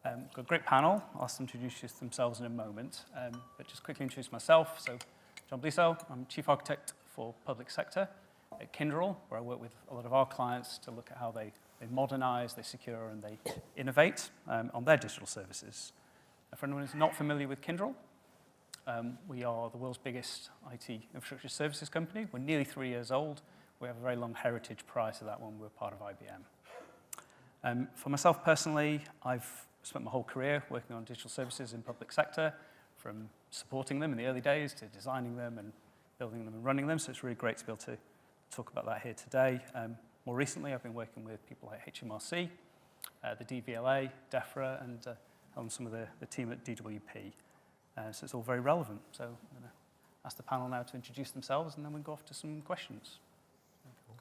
Got a great panel. I'll ask them to introduce themselves in a moment, but just quickly introduce myself. So, John Bliso, I'm Chief Architect for Public Sector at Kyndryl, where I work with a lot of our clients to look at how they modernize, they secure, and they innovate on their digital services. For anyone who's not familiar with Kyndryl, we are the world's biggest IT infrastructure services company. We're nearly 3 years old. We have a very long heritage prior to that when we were part of IBM. For myself personally, I've spent my whole career working on digital services in public sector, from supporting them in the early days to designing them and building them and running them. So it's really great to be able to talk about that here today. More recently, I've been working with people like HMRC, the DVLA, DEFRA, and on some of the team at DWP. So it's all very relevant. So I'm going to ask the panel now to introduce themselves, and then we'll go off to some questions.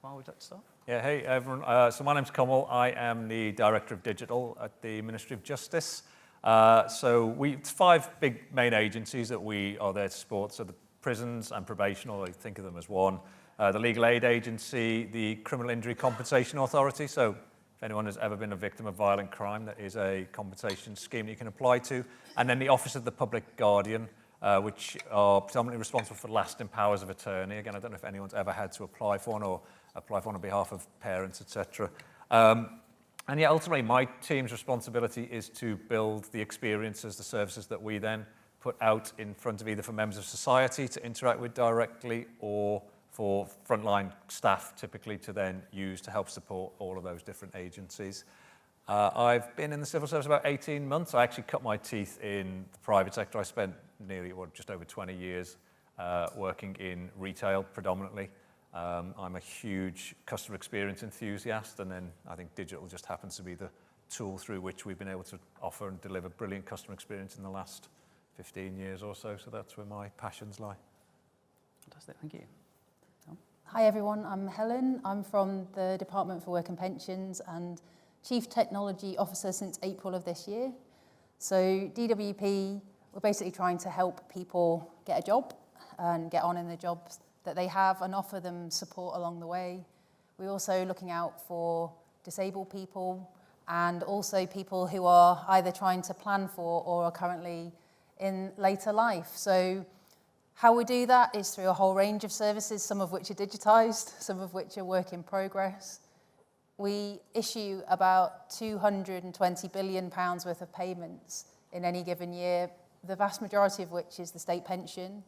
Kamal, would you like to start? Yeah, hey everyone. So my name's Kamal. I am the Director of Digital at the Ministry of Justice. It's 5 big main agencies that we are there to support. So the prisons and probation, or I think of them as one. The Legal Aid Agency, the Criminal Injury Compensation Authority. So if anyone has ever been a victim of violent crime, that is a compensation scheme that you can apply to. And then the Office of the Public Guardian, which are predominantly responsible for lasting powers of attorney. Again, I don't know if anyone's ever had to apply for one or apply for one on behalf of parents, etc. And yeah, ultimately, my team's responsibility is to build the experiences, the services that we then put out in front of either for members of society to interact with directly, or for frontline staff typically to then use to help support all of those different agencies. I've been in the civil service about 18 months. I actually cut my teeth in the private sector. I spent nearly, just over 20 years working in retail predominantly. I'm a huge customer experience enthusiast, and then I think digital just happens to be the tool through which we've been able to offer and deliver brilliant customer experience in the last 15 years or so. So that's where my passions lie. Fantastic, thank you. Hi everyone, I'm Helen. I'm from the Department for Work and Pensions and Chief Technology Officer since April of this year. So DWP, we're basically trying to help people get a job and get on in the jobs that they have and offer them support along the way. We're also looking out for disabled people and also people who are either trying to plan for or are currently in later life. So how we do that is through a whole range of services, some of which are digitized, some of which are work in progress. We issue about £220 billion worth of payments in any given year, the vast majority of which is the state pension,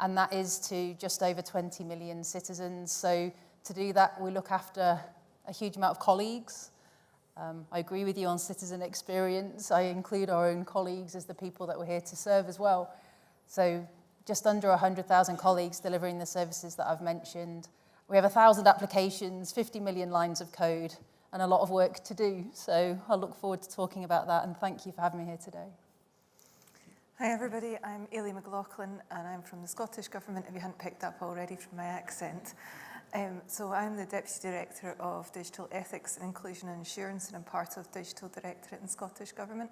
and that is to just over 20 million citizens. So to do that, we look after a huge amount of colleagues. I agree with you on citizen experience. I include our own colleagues as the people that we're here to serve as well. So just under 100,000 colleagues delivering the services that I've mentioned. We have 1,000 applications, 50 million lines of code, and a lot of work to do. So I look forward to talking about that, and thank you for having me here today. Hi everybody, I'm Ailey McLaughlin, and I'm from the Scottish Government, if you hadn't picked up already from my accent. So I'm the Deputy Director of Digital Ethics and Inclusion and Assurance, and I'm part of Digital Directorate in Scottish Government.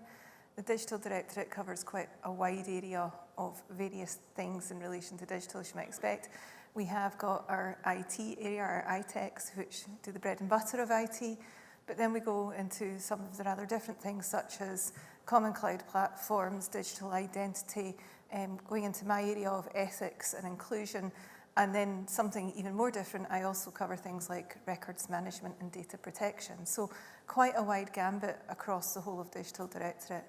The Digital Directorate covers quite a wide area of various things in relation to digital, as you might expect. We have got our IT area, our ITECs, which do the bread and butter of IT, but then we go into some of the rather different things, such as common cloud platforms, digital identity, going into my area of ethics and inclusion, and then something even more different, I also cover things like records management and data protection. So quite a wide gambit across the whole of Digital Directorate.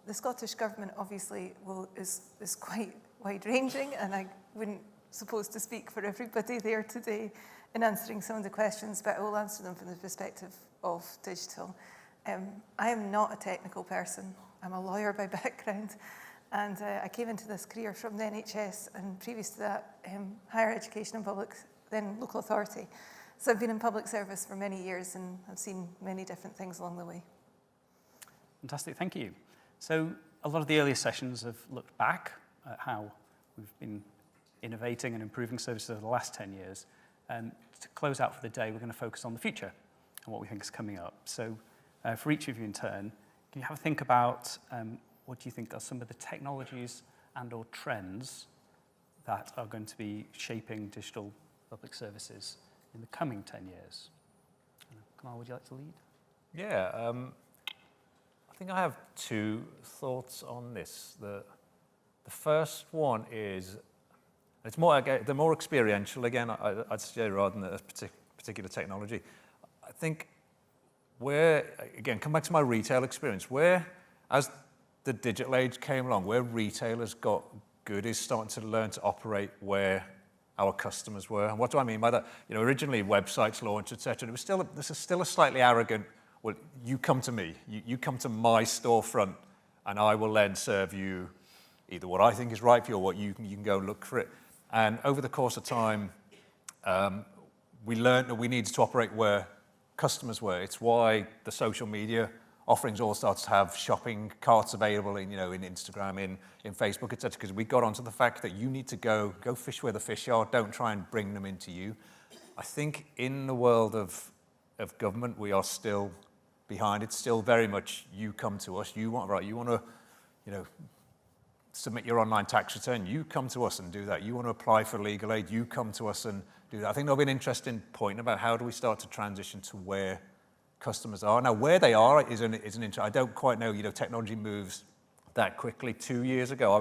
The Scottish Government obviously is quite wide-ranging, and I wouldn't suppose to speak for everybody there today in answering some of the questions, but I will answer them from the perspective of digital. I am not a technical person. I'm a lawyer by background, and I came into this career from the NHS, and previous to that, higher education and public, then local authority. So I've been in public service for many years, and I've seen many different things along the way. Fantastic, thank you. So a lot of the earlier sessions have looked back at how we've been innovating and improving services over the last 10 years. And to close out for the day, we're going to focus on the future and what we think is coming up. So for each of you in turn, can you have a think about what do you think are some of the technologies and or trends that are going to be shaping digital public services in the coming 10 years? Kamal, would you like to lead? Yeah, I think I have two thoughts on this. The first one is, it's more, they're more experiential again, I'd say, rather than a particular technology. I think where, again, come back to my retail experience, where, as the digital age came along, where retailers got good is starting to learn to operate where our customers were. And what do I mean by that? You know, originally websites launched, etc. This is still a slightly arrogant, well, you come to me, you come to my storefront, and I will then serve you either what I think is right for you or what you can go look for it. And over the course of time, we learned that we needed to operate where customers were. It's why the social media offerings all started to have shopping carts available in, you know, in Instagram, in Facebook, etc. Because we got onto the fact that you need to go fish where the fish are. Don't try and bring them into you. I think in the world of government, we are still behind. It's still very much you come to us. You want to, you know, submit your online tax return. You come to us and do that. You want to apply for legal aid. You come to us and do that. I think there'll be an interesting point about how do we start to transition to where customers are. Now, where they are is an I don't quite know, you know, technology moves that quickly. 2 years ago,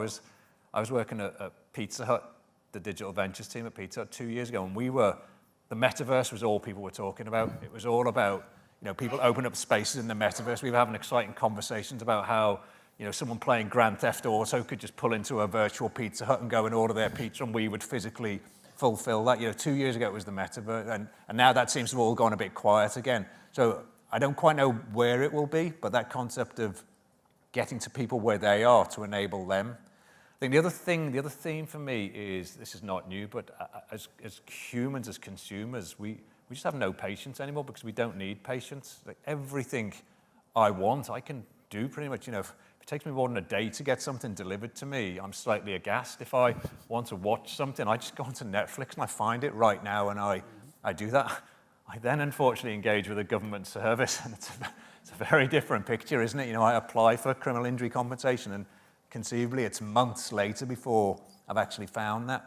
I was working at Pizza Hut, the digital ventures team at Pizza Hut 2 years ago, and the metaverse was all people were talking about. It was all about, you know, people open up spaces in the metaverse. We were having exciting conversations about how, you know, someone playing Grand Theft Auto could just pull into a virtual Pizza Hut and go and order their pizza, and we would physically fulfill that. You know, 2 years ago it was the metaverse, and now that seems to have all gone a bit quiet again. So I don't quite know where it will be, but that concept of getting to people where they are to enable them. I think the other theme for me is, this is not new, but as humans, as consumers, we just have no patience anymore because we don't need patience. Like everything I want, I can do pretty much. You know, if it takes me more than a day to get something delivered to me, I'm slightly aghast. If I want to watch something, I just go onto Netflix and I find it right now and I do that. I then unfortunately engage with a government service, and it's a very different picture, isn't it? You know, I apply for criminal injury compensation, and conceivably it's months later before I've actually found that.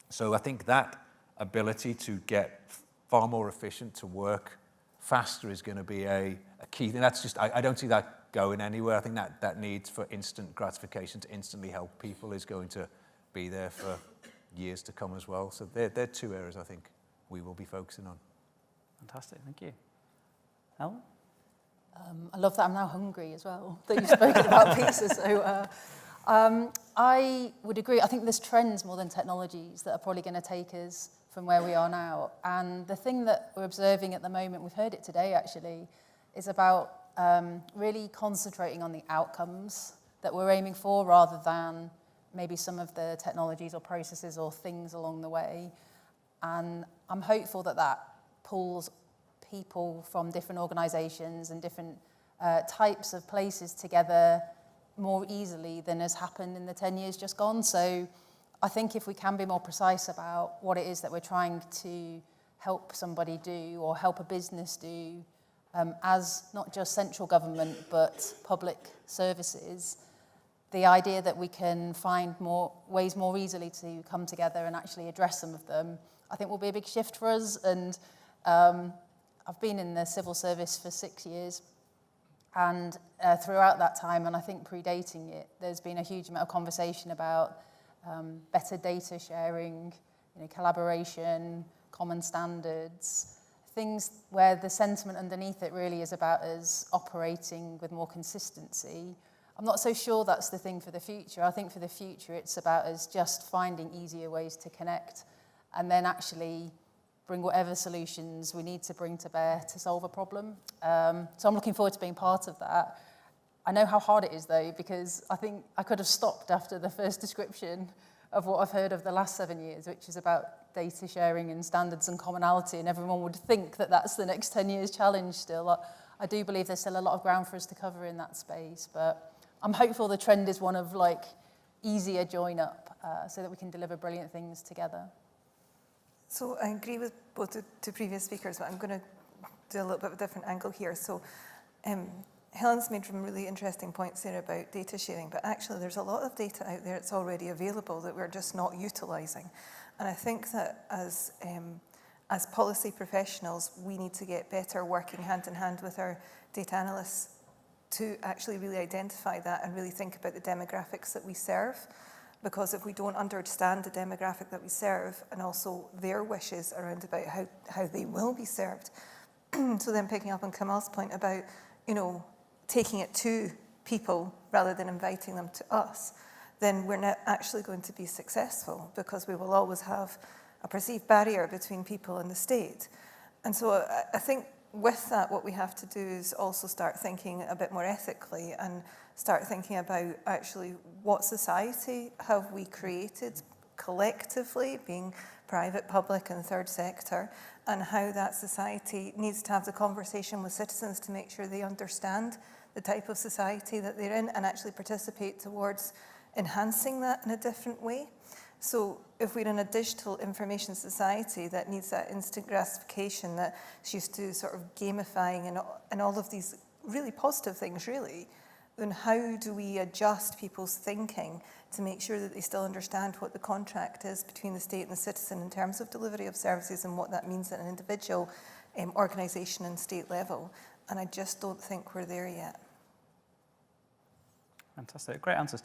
So I think that ability to get far more efficient, to work faster is going to be a key thing. That's just, I don't see that going anywhere. I think that need for instant gratification to instantly help people is going to be there for years to come as well. So they're two areas I think we will be focusing on. Fantastic, thank you. Ellen? I love that I'm now hungry as well, that you've spoken about pizza. So I would agree. I think there's trends more than technologies that are probably going to take us from where we are now. And the thing that we're observing at the moment, we've heard it today actually, is about really concentrating on the outcomes that we're aiming for rather than maybe some of the technologies or processes or things along the way. And I'm hopeful that that pulls people from different organisations and different types of places together more easily than has happened in the 10 years just gone. So I think if we can be more precise about what it is that we're trying to help somebody do or help a business do as not just central government but public services, the idea that we can find more ways more easily to come together and actually address some of them, I think will be a big shift for us. And I've been in the civil service for 6 years, and throughout that time, and I think predating it, there's been a huge amount of conversation about better data sharing, you know, collaboration, common standards, things where the sentiment underneath it really is about us operating with more consistency. I'm not so sure that's the thing for the future. I think for the future, it's about us just finding easier ways to connect and then actually bring whatever solutions we need to bring to bear to solve a problem. So I'm looking forward to being part of that. I know how hard it is, though, because I think I could have stopped after the first description of what I've heard of the last 7 years, which is about data sharing and standards and commonality, and everyone would think that that's the next 10 years challenge still. I do believe there's still a lot of ground for us to cover in that space, but I'm hopeful the trend is one of, like, easier join up so that we can deliver brilliant things together. So I agree with both the two previous speakers, but I'm going to do a little bit of a different angle here. So Helen's made some really interesting points there about data sharing, but actually there's a lot of data out there that's already available that we're just not utilising. And I think that as policy professionals, we need to get better working hand in hand with our data analysts to actually really identify that and really think about the demographics that we serve. Because if we don't understand the demographic that we serve and also their wishes around about how they will be served, so then picking up on Kamal's point about, taking it to people rather than inviting them to us, then we're not actually going to be successful, because we will always have a perceived barrier between people and the state. And so I think with that, what we have to do is also start thinking a bit more ethically and start thinking about actually what society have we created collectively, being private, public and third sector, and how that society needs to have the conversation with citizens to make sure they understand the type of society that they're in and actually participate towards enhancing that in a different way. So if we're in a digital information society that needs that instant gratification, that's used to sort of gamifying and all of these really positive things, really, then how do we adjust people's thinking to make sure that they still understand what the contract is between the state and the citizen in terms of delivery of services and what that means at an individual organisation and state level? And I just don't think we're there yet. Fantastic, great answers.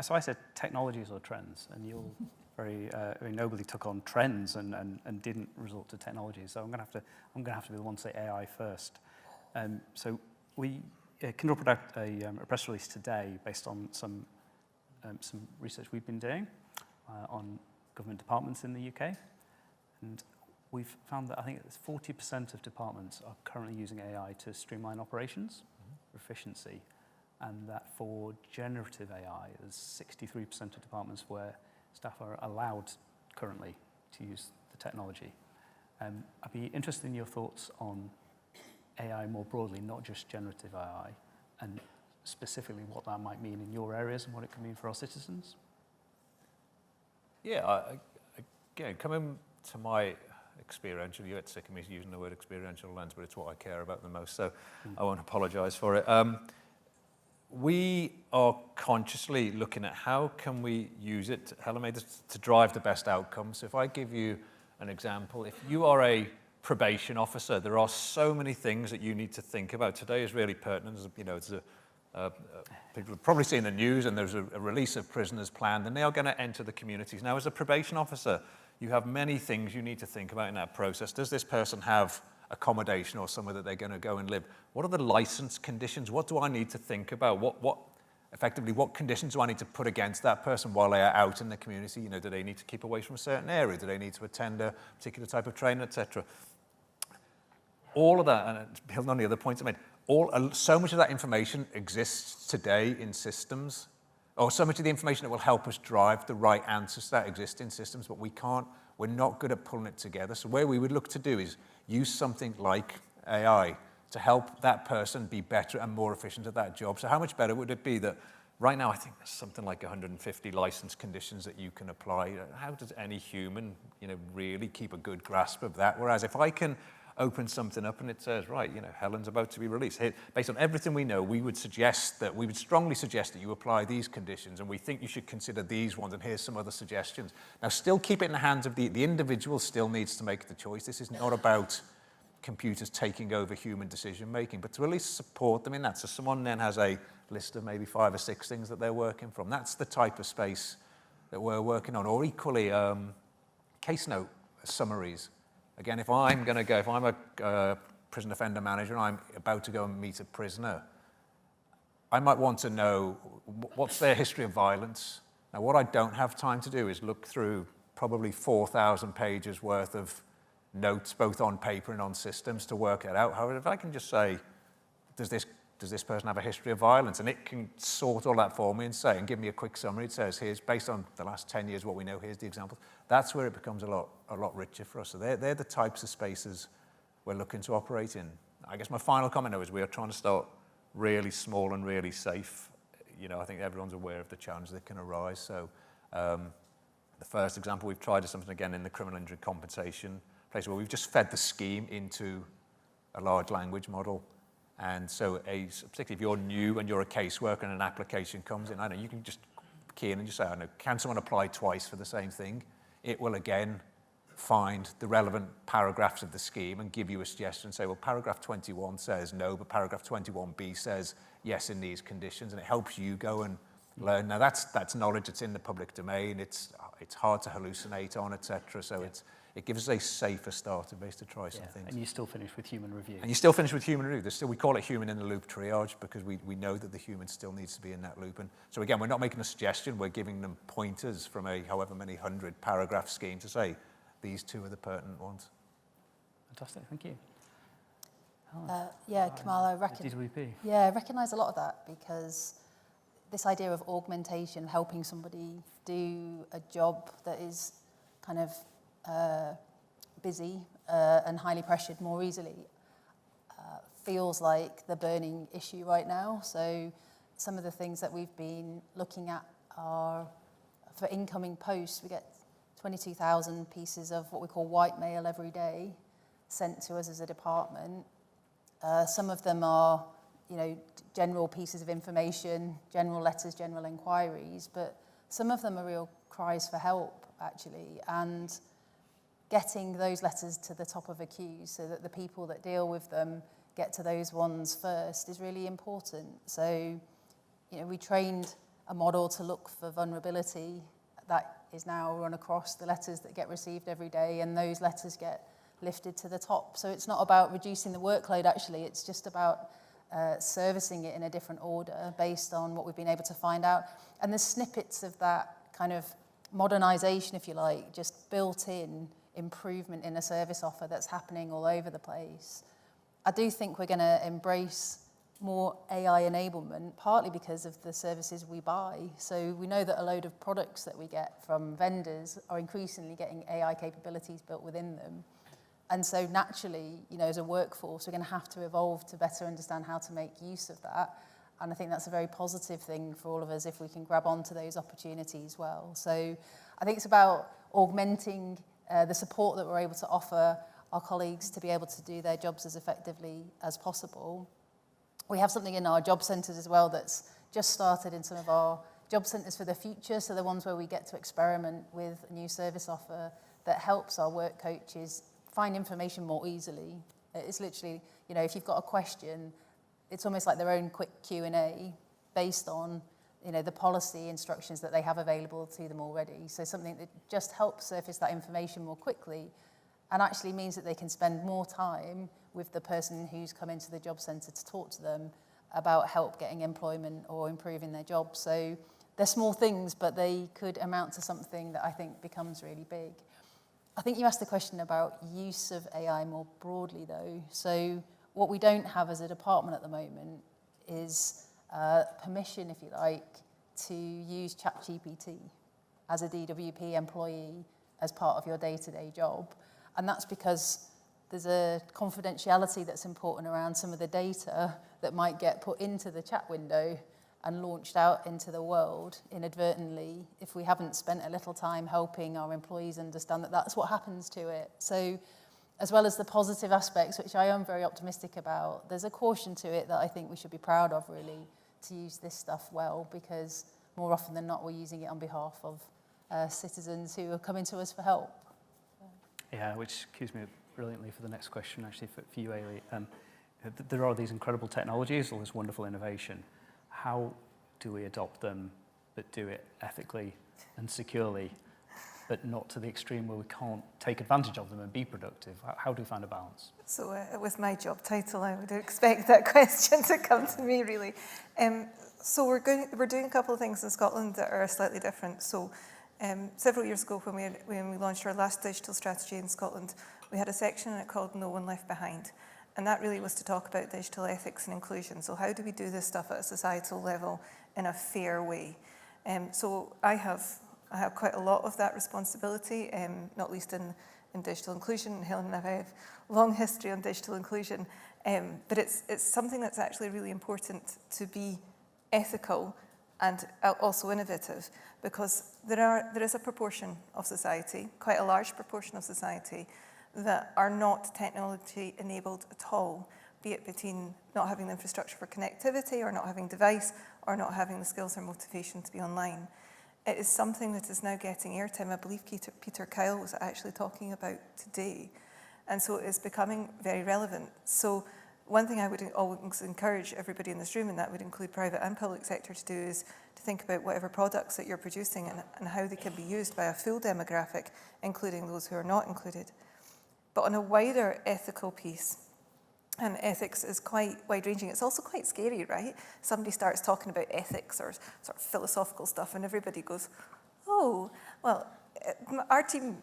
So I said technologies or trends, and you all very nobly took on trends and didn't resort to technologies. So I'm going to have to be the one to say AI first. So Kyndryl put out a press release today based on some research we've been doing on government departments in the UK, and we've found that I think it's 40% of departments are currently using AI to streamline operations for efficiency. And that for generative AI, there's 63% of departments where staff are allowed currently to use the technology. I'd be interested in your thoughts on AI more broadly, not just generative AI, and specifically what that might mean in your areas and what it can mean for our citizens. Yeah, again, coming to my experiential, you get sick of me using the word experiential lens, but it's what I care about the most, so I won't apologize for it. We are consciously looking at how can we use it, Helen made this, to drive the best outcomes. So if I give you an example, if you are a probation officer, there are so many things that you need to think about. Today is really pertinent. It's people have probably seen the news, and there's a release of prisoners planned, and they are going to enter the communities. Now, as a probation officer, you have many things you need to think about in that process. Does this person have accommodation or somewhere that they're going to go and live? What are the license conditions? What do I need to think about? Effectively, what conditions do I need to put against that person while they are out in the community? Do they need to keep away from a certain area? Do they need to attend a particular type of training, etc.? All of that, and building on the other points I made, so much of that information exists today in systems, or so much of the information that will help us drive the right answers that exist in systems, but we're not good at pulling it together. So where we would look to do is use something like AI to help that person be better and more efficient at that job. So how much better would it be that right now I think there's something like 150 license conditions that you can apply. How does any human, really keep a good grasp of that? Whereas if I can open something up and it says, right, Helen's about to be released. Here, based on everything we know, we would strongly suggest that you apply these conditions, and we think you should consider these ones, and here's some other suggestions. Now, still keep it in the hands of the individual still needs to make the choice. This is not about computers taking over human decision making, but to at least support them in that. So someone then has a list of maybe 5 or 6 things that they're working from. That's the type of space that we're working on. Or equally, case note summaries. Again, if I'm a prison offender manager and I'm about to go and meet a prisoner, I might want to know what's their history of violence. Now, what I don't have time to do is look through probably 4,000 pages worth of notes, both on paper and on systems, to work it out. However, if I can just say, does this person have a history of violence? And it can sort all that for me and give me a quick summary. It says, here's, based on the last 10 years, what we know, here's the examples. That's where it becomes a lot richer for us. So they're the types of spaces we're looking to operate in. I guess my final comment, though, is we are trying to start really small and really safe. I think everyone's aware of the challenge that can arise. So the first example we've tried is something, again, in the criminal injury compensation place where we've just fed the scheme into a large language model. And so, particularly if you're new and you're a caseworker and an application comes in, you can just key in and just say, can someone apply twice for the same thing? It will again find the relevant paragraphs of the scheme and give you a suggestion and say, well, paragraph 21 says no, but paragraph 21B says yes in these conditions, and it helps you go and learn. Now, that's knowledge that's in the public domain. It's hard to hallucinate on, etc. So it gives us a safer starter base to try some things. And you still finish with human review. And you still finish with human review. We call it human in the loop triage because we know that the human still needs to be in that loop. And so again, we're not making a suggestion. We're giving them pointers from a however many 100 paragraph scheme to say, these two are the pertinent ones. Fantastic, thank you. Kamal, I recognise a lot of that because this idea of augmentation, helping somebody do a job that is kind of busy and highly pressured more easily, feels like the burning issue right now. So some of the things that we've been looking at are, for incoming posts, we get 22,000 pieces of what we call white mail every day sent to us as a department. Some of them are, general pieces of information, general letters, general inquiries, but some of them are real cries for help, actually, and getting those letters to the top of a queue so that the people that deal with them get to those ones first is really important. So, we trained a model to look for vulnerability that is now run across the letters that get received every day, and those letters get lifted to the top. So it's not about reducing the workload, actually. It's just about servicing it in a different order based on what we've been able to find out. And there's snippets of that kind of modernisation, if you like, just built-in improvement in a service offer that's happening all over the place. I do think we're going to embrace more AI enablement, partly because of the services we buy. So we know that a load of products that we get from vendors are increasingly getting AI capabilities built within them. And so naturally, as a workforce, we're going to have to evolve to better understand how to make use of that. And I think that's a very positive thing for all of us if we can grab onto those opportunities well. So I think it's about augmenting the support that we're able to offer our colleagues to be able to do their jobs as effectively as possible. We have something in our job centres as well that's just started in some of our job centres for the future, so the ones where we get to experiment with a new service offer that helps our work coaches find information more easily. It's literally, if you've got a question, it's almost like their own quick Q&A based on, the policy instructions that they have available to them already. So something that just helps surface that information more quickly and actually means that they can spend more time with the person who's come into the job centre to talk to them about help getting employment or improving their job. So they're small things, but they could amount to something that I think becomes really big. I think you asked the question about use of AI more broadly, though. So what we don't have as a department at the moment is permission, if you like, to use ChatGPT as a DWP employee as part of your day-to-day job. And that's because there's a confidentiality that's important around some of the data that might get put into the chat window and launched out into the world inadvertently if we haven't spent a little time helping our employees understand that that's what happens to it. So as well as the positive aspects, which I am very optimistic about, there's a caution to it that I think we should be proud of, really, to use this stuff well, because more often than not, we're using it on behalf of citizens who are coming to us for help. Yeah, which cues me brilliantly for the next question, actually, for you, Ailey. There are these incredible technologies, all this wonderful innovation. How do we adopt them, but do it ethically and securely, but not to the extreme where we can't take advantage of them and be productive? How do we find a balance? So with my job title, I would expect that question to come to me, really. So we're doing a couple of things in Scotland that are slightly different. So several years ago, when we launched our last digital strategy in Scotland, we had a section in it called No One Left Behind. And that really was to talk about digital ethics and inclusion. So how do we do this stuff at a societal level in a fair way? So I have quite a lot of that responsibility, not least in digital inclusion. Helen and I have a long history on digital inclusion. But it's something that's actually really important to be ethical and also innovative, because there is a proportion of society, quite a large proportion of society, that are not technology enabled at all, be it between not having the infrastructure for connectivity or not having device or not having the skills or motivation to be online. It is something that is now getting airtime. I believe Peter Kyle was actually talking about today. And so it is becoming very relevant. So one thing I would always encourage everybody in this room, and that would include private and public sector, to do is to think about whatever products that you're producing and how they can be used by a full demographic, including those who are not included. But on a wider ethical piece, and ethics is quite wide-ranging. It's also quite scary, right? Somebody starts talking about ethics or sort of philosophical stuff, and everybody goes, oh, well,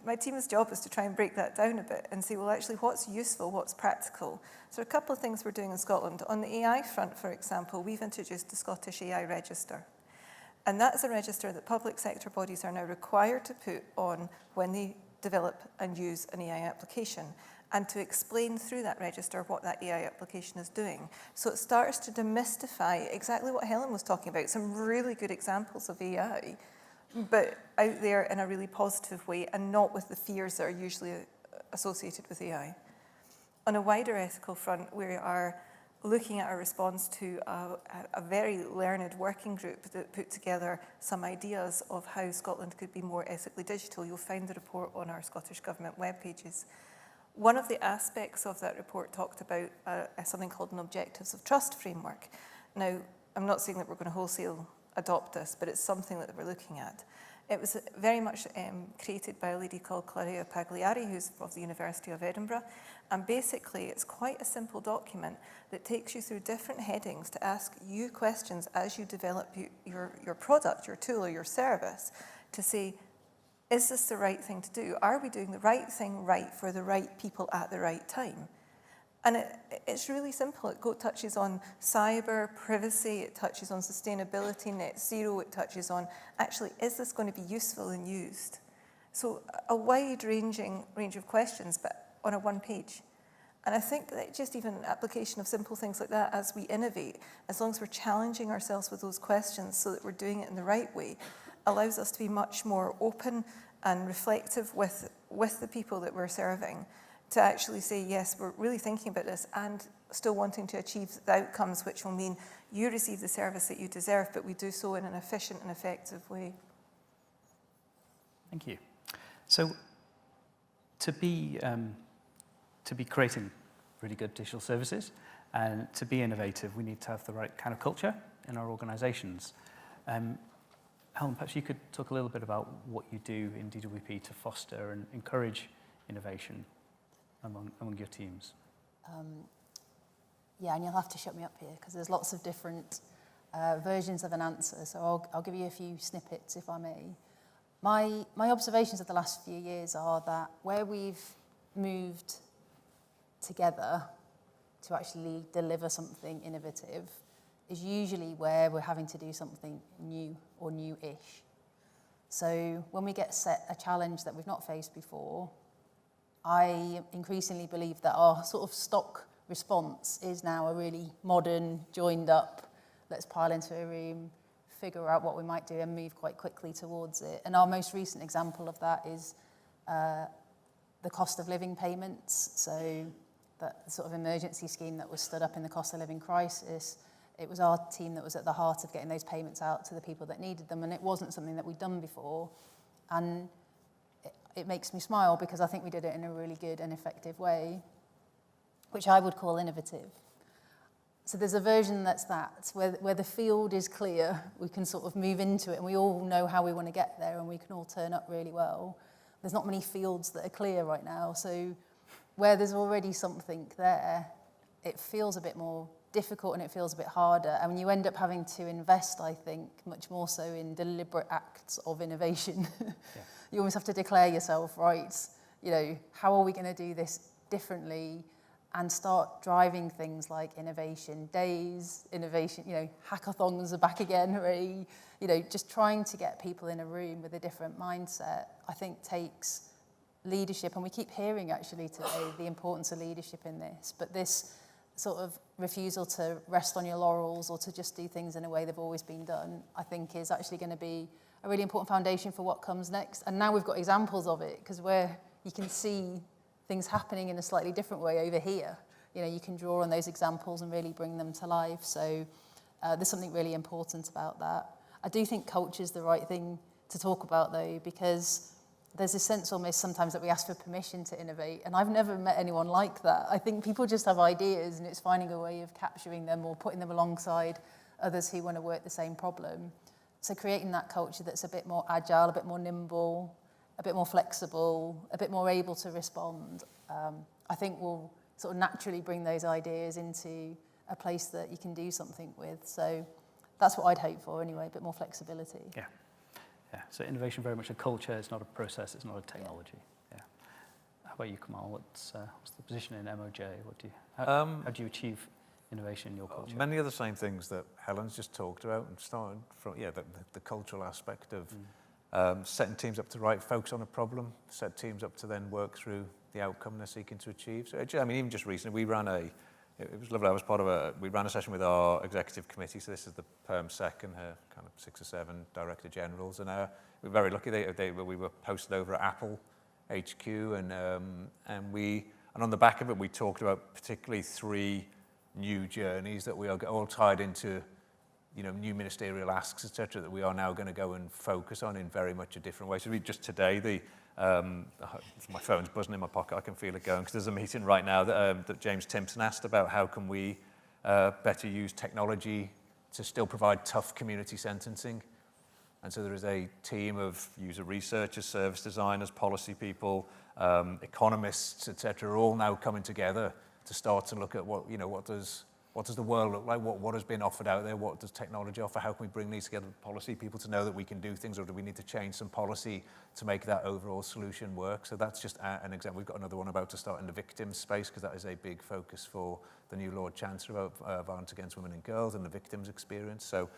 my team's job is to try and break that down a bit and say, well, actually, what's useful, what's practical? So a couple of things we're doing in Scotland. On the AI front, for example, we've introduced the Scottish AI Register. And that's a register that public sector bodies are now required to put on when they develop and use an AI application, and to explain through that register what that AI application is doing. So it starts to demystify exactly what Helen was talking about, some really good examples of AI, but out there in a really positive way and not with the fears that are usually associated with AI. On a wider ethical front, we are looking at a response to a very learned working group that put together some ideas of how Scotland could be more ethically digital. You'll find the report on our Scottish Government web pages. One of the aspects of that report talked about something called an Objectives of Trust framework. Now, I'm not saying that we're going to wholesale adopt this, but it's something that we're looking at. It was very much created by a lady called Claudia Pagliari, who's of the University of Edinburgh. And basically, it's quite a simple document that takes you through different headings to ask you questions as you develop your product, your tool, or your service, to say, is this the right thing to do? Are we doing the right thing right for the right people at the right time? And it's really simple. It touches on cyber, privacy, it touches on sustainability, net zero, it touches on, actually, is this going to be useful and used? So a wide range of questions, but on a one page. And I think that just even application of simple things like that as we innovate, as long as we're challenging ourselves with those questions so that we're doing it in the right way, allows us to be much more open and reflective with the people that we're serving, to actually say, yes, we're really thinking about this and still wanting to achieve the outcomes, which will mean you receive the service that you deserve, but we do so in an efficient and effective way. Thank you. So to be creating really good digital services and to be innovative, we need to have the right kind of culture in our organizations. Helen, perhaps you could talk a little bit about what you do in DWP to foster and encourage innovation among your teams. Yeah, and you'll have to shut me up here because there's lots of different versions of an answer. So I'll give you a few snippets, if I may. My observations of the last few years are that where we've moved together to actually deliver something innovative is usually where we're having to do something new or new-ish. So when we get set a challenge that we've not faced before, I increasingly believe that our sort of stock response is now a really modern, joined up, let's pile into a room, figure out what we might do and move quite quickly towards it. And our most recent example of that is the cost of living payments. So that sort of emergency scheme that was stood up in the cost of living crisis, it was our team that was at the heart of getting those payments out to the people that needed them, and it wasn't something that we'd done before. And it makes me smile because I think we did it in a really good and effective way, which I would call innovative. So there's a version that's where the field is clear, we can sort of move into it, and we all know how we want to get there, and we can all turn up really well. There's not many fields that are clear right now, so where there's already something there, it feels a bit more difficult and it feels a bit harder. And when you end up having to invest, I think, much more so in deliberate acts of innovation. Yeah. You almost have to declare yourself, right, you know, how are we going to do this differently, and start driving things like innovation days, innovation, you know, hackathons are back again, really, you know, just trying to get people in a room with a different mindset, I think takes leadership. And we keep hearing actually today the importance of leadership in this, but this sort of refusal to rest on your laurels or to just do things in a way they've always been done, I think is actually going to be a really important foundation for what comes next. And now we've got examples of it, because where you can see things happening in a slightly different way over here, you know, you can draw on those examples and really bring them to life. So there's something really important about that. I do think culture is the right thing to talk about though, because there's this sense almost sometimes that we ask for permission to innovate, and I've never met anyone like that. I think people just have ideas, and it's finding a way of capturing them or putting them alongside others who want to work the same problem. So creating that culture that's a bit more agile, a bit more nimble, a bit more flexible, a bit more able to respond, I think will sort of naturally bring those ideas into a place that you can do something with. So that's what I'd hope for anyway, a bit more flexibility. Yeah. Yeah, so innovation very much a culture, it's not a process, it's not a technology. Yeah. How about you, Kamal? What's the position in MOJ? How do you achieve innovation in your culture? Many of the same things that Helen's just talked about, and starting from the cultural aspect of setting teams up to focus on a problem, set teams up to then work through the outcome they're seeking to achieve. So I mean, even just recently, it was lovely. I was part of we ran a session with our executive committee. So this is the Perm Sec and her kind of 6 or 7 director generals, and we were very lucky. We were posted over at Apple HQ, and on the back of it, we talked about particularly 3 new journeys that we are all tied into, new ministerial asks, etc., that we are now going to go and focus on in very much a different way. So just today, my phone's buzzing in my pocket. I can feel it going because there's a meeting right now that James Timpson asked about how can we better use technology to still provide tough community sentencing. And so there is a team of user researchers, service designers, policy people, economists, etc., all now coming together to start to look at what does the world look like, what has been offered out there, what does technology offer, how can we bring these together with policy people to know that we can do things, or do we need to change some policy to make that overall solution work? So that's just an example. We've got another one about to start in the victims space, because that is a big focus for the new Lord Chancellor about violence against women and girls and the victims experience. So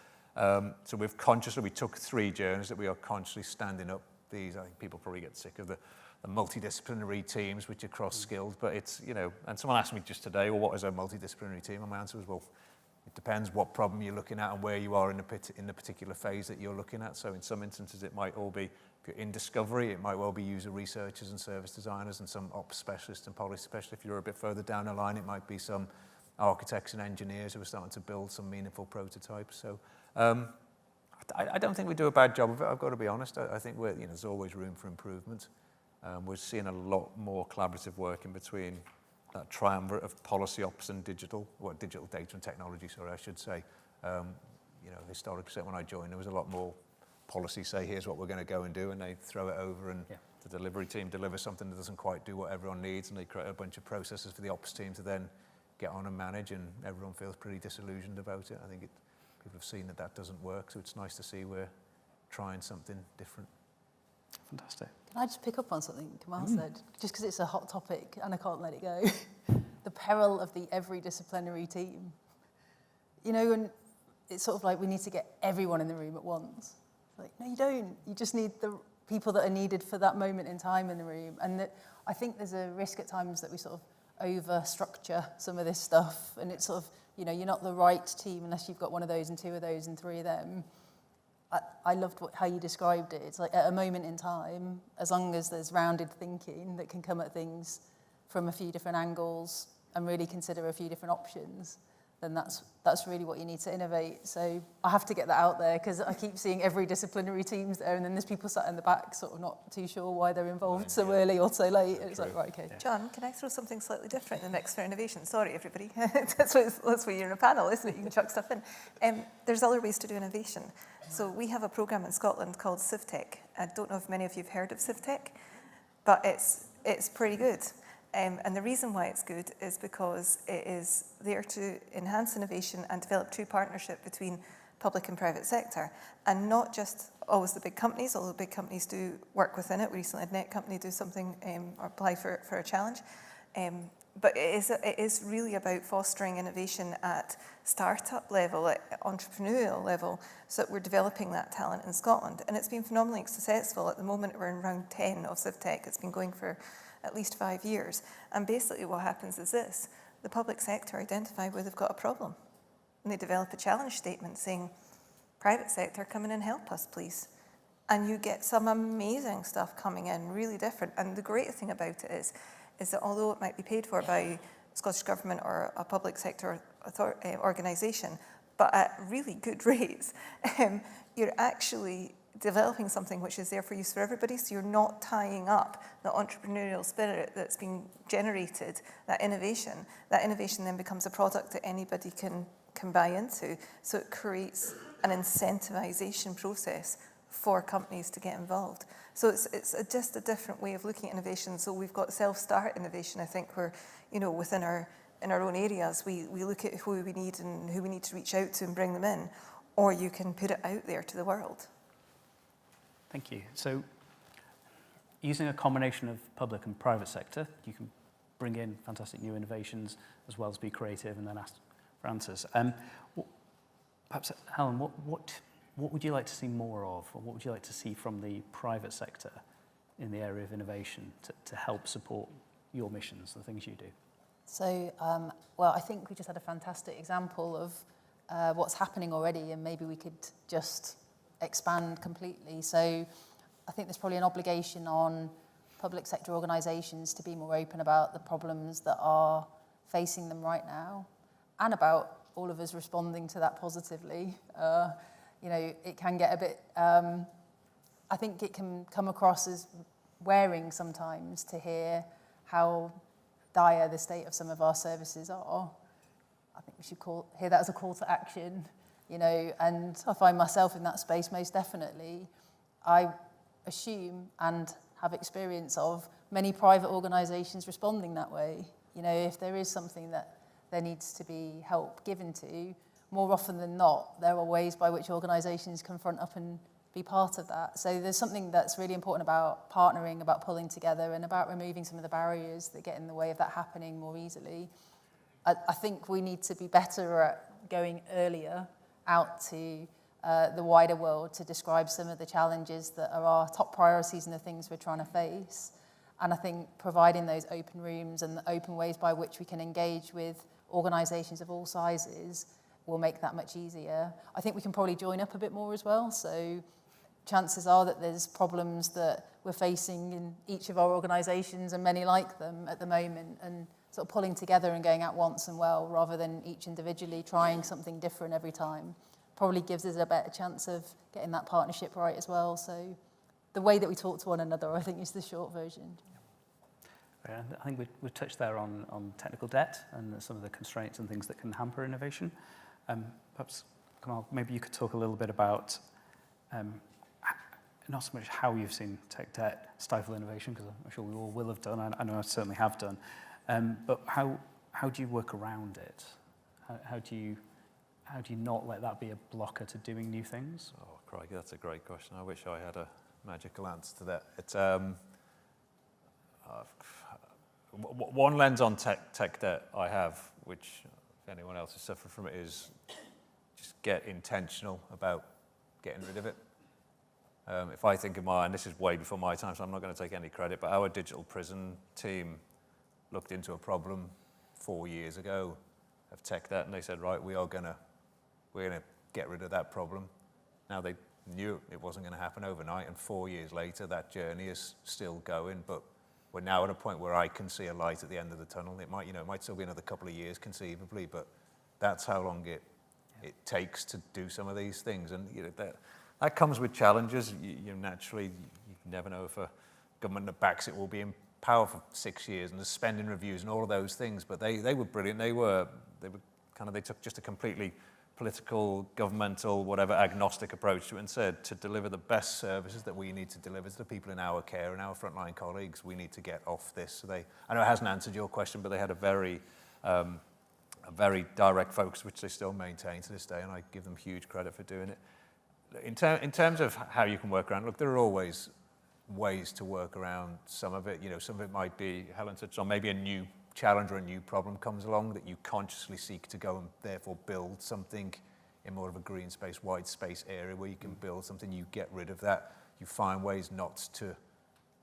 we took 3 journeys that we are consciously standing up these. I think people probably get sick of the multidisciplinary teams, which are cross-skilled, but it's, and someone asked me just today, well, what is a multidisciplinary team? And my answer was, well, it depends what problem you're looking at and where you are in the particular phase that you're looking at. So in some instances, it might all be, if you're in discovery, it might well be user researchers and service designers and some ops specialists and policy specialists. If you're a bit further down the line, it might be some architects and engineers who are starting to build some meaningful prototypes. So I don't think we do a bad job of it, I've got to be honest. I think there's always room for improvement. We're seeing a lot more collaborative work in between that triumvirate of policy ops and digital data and technology, sorry, I should say. Historically, when I joined, there was a lot more policy say, here's what we're going to go and do, and they throw it over, and the delivery team delivers something that doesn't quite do what everyone needs, and they create a bunch of processes for the ops team to then get on and manage, and everyone feels pretty disillusioned about it. I think people have seen that doesn't work, so it's nice to see we're trying something different. Fantastic. Can I just pick up on something Kamal said? Just because it's a hot topic and I can't let it go. The peril of the every disciplinary team. And it's sort of like we need to get everyone in the room at once. Like, no, you don't. You just need the people that are needed for that moment in time in the room. And I think there's a risk at times that we sort of over-structure some of this stuff. And it's sort of, you're not the right team unless you've got one of those and 2 of those and 3 of them. I loved how you described it. It's like at a moment in time, as long as there's rounded thinking that can come at things from a few different angles and really consider a few different options, then that's really what you need to innovate. So I have to get that out there because I keep seeing every disciplinary teams there, and then there's people sat in the back sort of not too sure why they're involved so early or so late. It's like, right, okay. Yeah. John, can I throw something slightly different in the mix for innovation? Sorry, everybody. that's why you're in a panel, isn't it? You can chuck stuff in. There's other ways to do innovation. So we have a programme in Scotland called CivTech. I don't know if many of you have heard of CivTech, but it's pretty good. And the reason why it's good is because it is there to enhance innovation and develop true partnership between public and private sector, and not just always the big companies, although big companies do work within it. We recently had Netcompany do something or apply for a challenge. But it is really about fostering innovation at startup level, at entrepreneurial level, so that we're developing that talent in Scotland. And it's been phenomenally successful. At the moment, we're in round 10 of CivTech. It's been going for at least 5 years. And basically what happens is this. The public sector identify where they've got a problem. And they develop a challenge statement saying, private sector, come in and help us, please. And you get some amazing stuff coming in, really different. And the great thing about it is that although it might be paid for by Scottish Government or a public sector organisation, but at really good rates, you're actually developing something which is there for use for everybody, so you're not tying up the entrepreneurial spirit that's been generated, that innovation then becomes a product that anybody can buy into. So it creates an incentivization process for companies to get involved. So it's just a different way of looking at innovation. So we've got self-start innovation, I think, where, within our own areas, we look at who we need and who we need to reach out to and bring them in, or you can put it out there to the world. Thank you. So using a combination of public and private sector, you can bring in fantastic new innovations as well as be creative and then ask for answers. Perhaps, Helen, what would you like to see more of, or what would you like to see from the private sector in the area of innovation to help support your missions, the things you do? So, well, I think we just had a fantastic example of what's happening already, and maybe we could just expand completely. So I think there's probably an obligation on public sector organisations to be more open about the problems that are facing them right now, and about all of us responding to that positively. It can get a bit, I think it can come across as wearing sometimes to hear how dire the state of some of our services are. I think we should hear that as a call to action, and I find myself in that space most definitely. I assume and have experience of many private organisations responding that way. If there is something that there needs to be help given to, more often than not, there are ways by which organisations can front up and be part of that. So there's something that's really important about partnering, about pulling together, and about removing some of the barriers that get in the way of that happening more easily. I think we need to be better at going earlier out to the wider world to describe some of the challenges that are our top priorities and the things we're trying to face. And I think providing those open rooms and the open ways by which we can engage with organisations of all sizes will make that much easier. I think we can probably join up a bit more as well. So chances are that there's problems that we're facing in each of our organisations and many like them at the moment, and sort of pulling together and going at once and well, rather than each individually trying something different every time, probably gives us a better chance of getting that partnership right as well. So the way that we talk to one another, I think, is the short version. Yeah, I think we touched there on technical debt and some of the constraints and things that can hamper innovation. Perhaps, Kamal, maybe you could talk a little bit about not so much how you've seen tech debt stifle innovation, because I'm sure we all will have done. I know I certainly have done. But how do you work around it? How do you not let that be a blocker to doing new things? Oh, crikey, that's a great question. I wish I had a magical answer to that. It's one lens on tech debt I have, which if anyone else has suffered from it, is just get intentional about getting rid of it. If I think of and this is way before my time, so I'm not going to take any credit, but our digital prison team looked into a problem 4 years ago of tech debt, and they said, right, we're gonna get rid of that problem. Now, they knew it wasn't going to happen overnight, and 4 years later, that journey is still going, but we're now at a point where I can see a light at the end of the tunnel. It might still be another couple of years conceivably, but that's how long it takes to do some of these things. And that comes with challenges. Naturally, you never know if a government that backs it will be in power for 6 years, and there's spending reviews and all of those things. But they were brilliant. They took just a completely political, governmental, whatever, agnostic approach to it, and said, to deliver the best services that we need to deliver to the people in our care and our frontline colleagues, we need to get off this. So I know it hasn't answered your question, but they had a very direct focus, which they still maintain to this day, and I give them huge credit for doing it. In terms of how you can work around, look, there are always ways to work around some of it. Some of it might be, Helen touched on, maybe a new challenge or a new problem comes along that you consciously seek to go and therefore build something in more of a green space, white space area where you can build something, you get rid of that. You find ways not to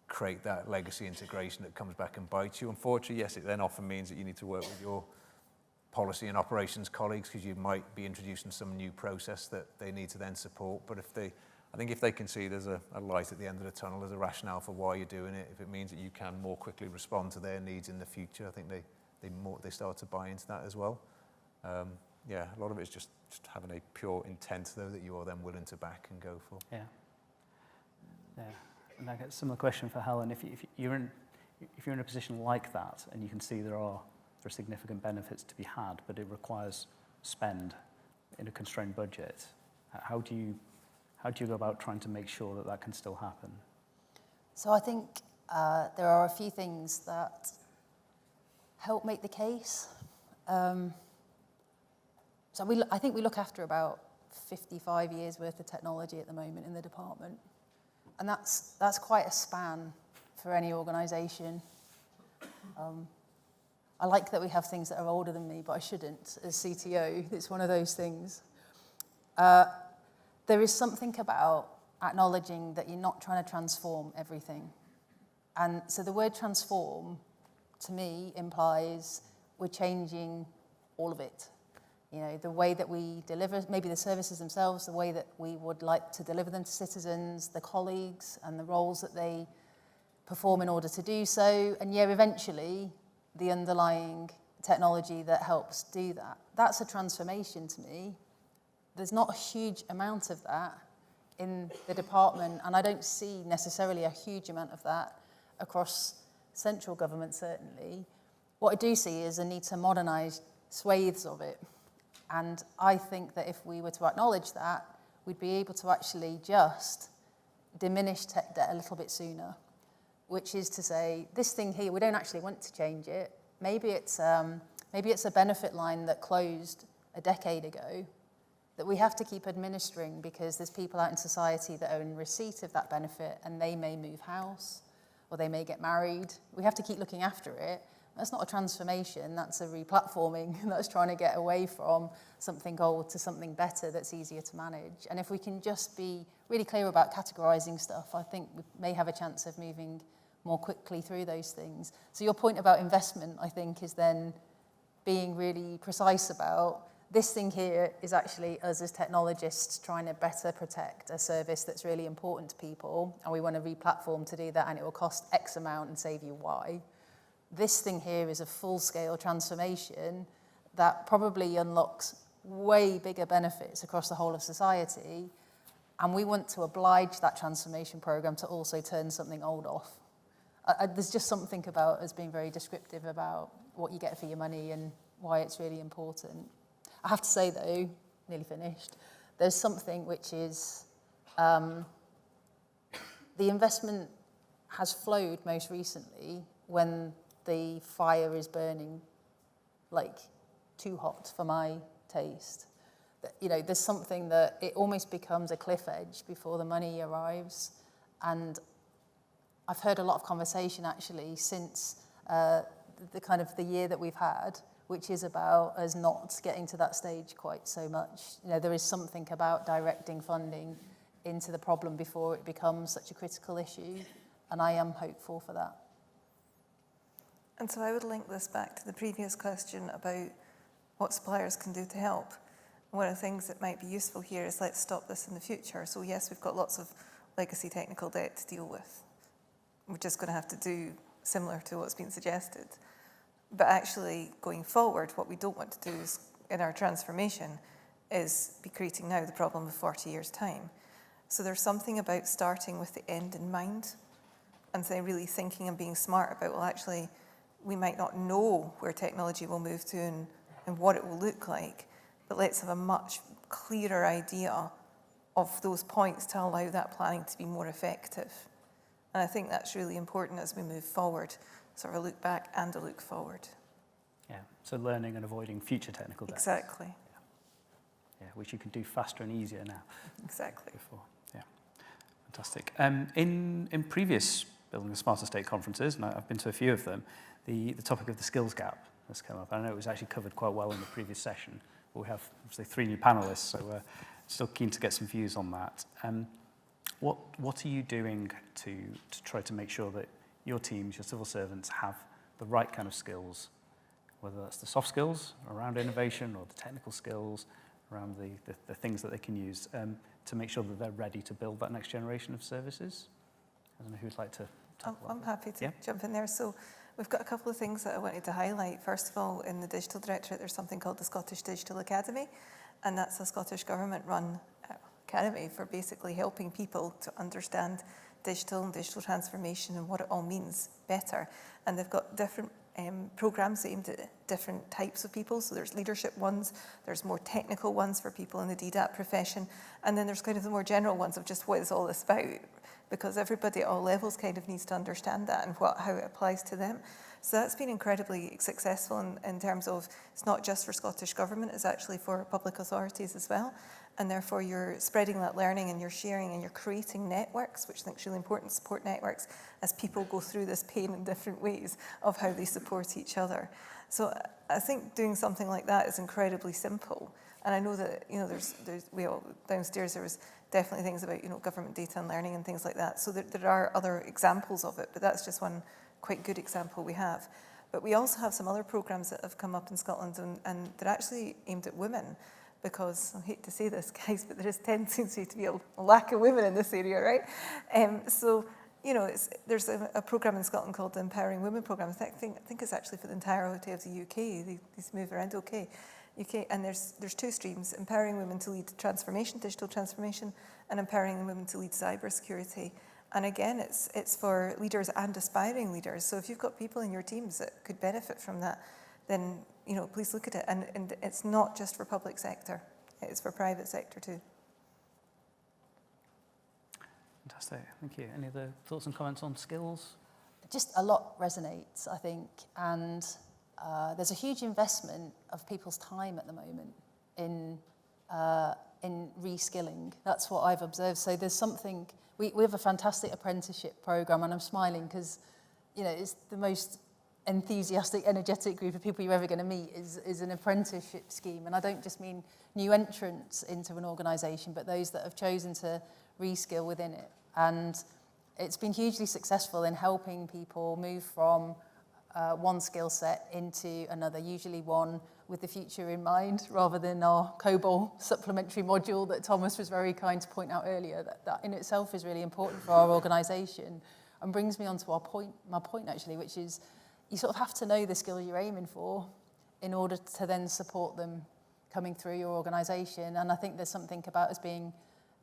create that legacy integration that comes back and bites you. Unfortunately, yes, it then often means that you need to work with your policy and operations colleagues, because you might be introducing some new process that they need to then support. But I think if they can see there's a light at the end of the tunnel, there's a rationale for why you're doing it, if it means that you can more quickly respond to their needs in the future, I think they start to buy into that as well. A lot of it is just having a pure intent, though, that you are then willing to back and go for. Yeah. Yeah, and I get a similar question for Helen. If you're in a position like that and you can see there are significant benefits to be had, but it requires spend in a constrained budget, how do you go about trying to make sure that can still happen? So I think there are a few things that help make the case. I think we look after about 55 years worth of technology at the moment in the department. And that's quite a span for any organisation. I like that we have things that are older than me, but I shouldn't as CTO. It's one of those things. There is something about acknowledging that you're not trying to transform everything. And so the word transform, to me, implies we're changing all of it. You know, the way that we deliver, maybe the services themselves, the way that we would like to deliver them to citizens, the colleagues and the roles that they perform in order to do so. And yeah, eventually, the underlying technology that helps do that. That's a transformation to me. There's not a huge amount of that in the department, and I don't see necessarily a huge amount of that across central government, certainly. What I do see is a need to modernise swathes of it. And I think that if we were to acknowledge that, we'd be able to actually just diminish tech debt a little bit sooner, which is to say, this thing here, we don't actually want to change it. Maybe it's a benefit line that closed a decade ago that we have to keep administering because there's people out in society that are in receipt of that benefit and they may move house or they may get married. We have to keep looking after it. That's not a transformation, that's a replatforming. That's trying to get away from something old to something better that's easier to manage. And if we can just be really clear about categorizing stuff, I think we may have a chance of moving more quickly through those things. So your point about investment, I think, is then being really precise about this thing here is actually us as technologists trying to better protect a service that's really important to people, and we want to re-platform to do that, and it will cost X amount and save you Y. This thing here is a full-scale transformation that probably unlocks way bigger benefits across the whole of society, and we want to oblige that transformation program to also turn something old off. There's just something about us being very descriptive about what you get for your money and why it's really important. I have to say, though, nearly finished, there's something which is the investment has flowed most recently when the fire is burning like too hot for my taste. You know, there's something that it almost becomes a cliff edge before the money arrives. And I've heard a lot of conversation actually since the year that we've had, which is about us not getting to that stage quite so much. You know, there is something about directing funding into the problem before it becomes such a critical issue, and I am hopeful for that. And so I would link this back to the previous question about what suppliers can do to help. One of the things that might be useful here is let's stop this in the future. So yes, we've got lots of legacy technical debt to deal with. We're just going to have to do similar to what's been suggested. But actually, going forward, what we don't want to do is, in our transformation, is be creating now the problem of 40 years' time. So there's something about starting with the end in mind and then really thinking and being smart about, well, actually, we might not know where technology will move to and what it will look like, but let's have a much clearer idea of those points to allow that planning to be more effective. And I think that's really important as we move forward, sort of a look back and a look forward. Yeah, so learning and avoiding future technical debt. Exactly. Yeah, which you can do faster and easier now. Exactly. Before. Yeah, fantastic. In previous Building a Smarter State conferences, and I've been to a few of them, the topic of the skills gap has come up. I know it was actually covered quite well in the previous session, but we have obviously 3 new panelists, so we're still keen to get some views on that. What are you doing to try to make sure that your teams, your civil servants, have the right kind of skills, whether that's the soft skills around innovation or the technical skills around the things that they can use to make sure that they're ready to build that next generation of services? I don't know who'd like to talk about I'm that. happy to jump in there. So we've got a couple of things that I wanted to highlight. First of all, in the Digital Directorate, there's something called the Scottish Digital Academy, and that's a Scottish Government-run academy for basically helping people to understand digital and digital transformation and what it all means better. And they've got different programs aimed at different types of people. So there's leadership ones, there's more technical ones for people in the DDAP profession, and then there's kind of the more general ones of just what is all this about, because everybody at all levels kind of needs to understand that and how it applies to them. So that's been incredibly successful in terms of it's not just for Scottish Government, it's actually for public authorities as well. And therefore you're spreading that learning and you're sharing and you're creating networks, which I think is really important, support networks, as people go through this pain in different ways of how they support each other. So I think doing something like that is incredibly simple. And I know that, you know, downstairs there was definitely things about, you know, government data and learning and things like that. So there are other examples of it, but that's just one quite good example we have. But we also have some other programs that have come up in Scotland and they're actually aimed at women, because I hate to say this, guys, but there seems to be a lack of women in this area, right? So, you know, there's a programme in Scotland called the Empowering Women Programme. I think it's actually for the entirety of the UK. These move around UK, and there's two streams: empowering women to lead transformation, digital transformation, and empowering women to lead cybersecurity. And again, it's for leaders and aspiring leaders. So if you've got people in your teams that could benefit from that, then, you know, please look at it. And it's not just for public sector, it's for private sector too. Fantastic, thank you. Any other thoughts and comments on skills? Just a lot resonates, I think, and there's a huge investment of people's time at the moment in reskilling. That's what I've observed. So there's something, we have a fantastic apprenticeship program, and I'm smiling because, you know, it's the most enthusiastic, energetic group of people you're ever going to meet is an apprenticeship scheme. And I don't just mean new entrants into an organisation, but those that have chosen to reskill within it. And it's been hugely successful in helping people move from one skill set into another, usually one with the future in mind, rather than our COBOL supplementary module that Thomas was very kind to point out earlier. That in itself is really important for our organisation, and brings me on to my point actually, which is you sort of have to know the skills you're aiming for in order to then support them coming through your organisation. And I think there's something about us being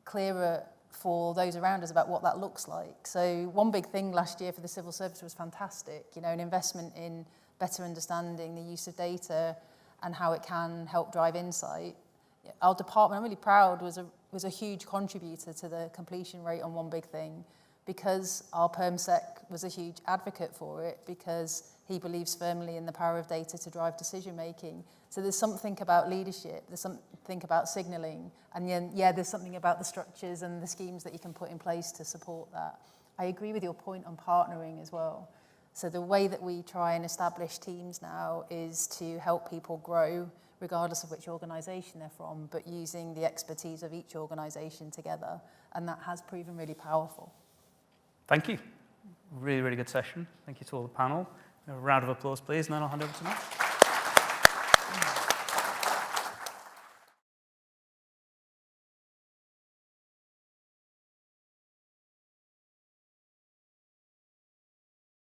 clearer for those around us about what that looks like. So one big thing last year for the civil service was fantastic, you know, an investment in better understanding the use of data and how it can help drive insight. Our department, I'm really proud, was a huge contributor to the completion rate on one big thing, because our PermSec was a huge advocate for it, because he believes firmly in the power of data to drive decision making. So there's something about leadership, there's something about signalling, and then, yeah, there's something about the structures and the schemes that you can put in place to support that. I agree with your point on partnering as well. So the way that we try and establish teams now is to help people grow, regardless of which organisation they're from, but using the expertise of each organisation together, and that has proven really powerful. Thank you. Really, really good session. Thank you to all the panel. A round of applause, please, and then I'll hand over to Matt.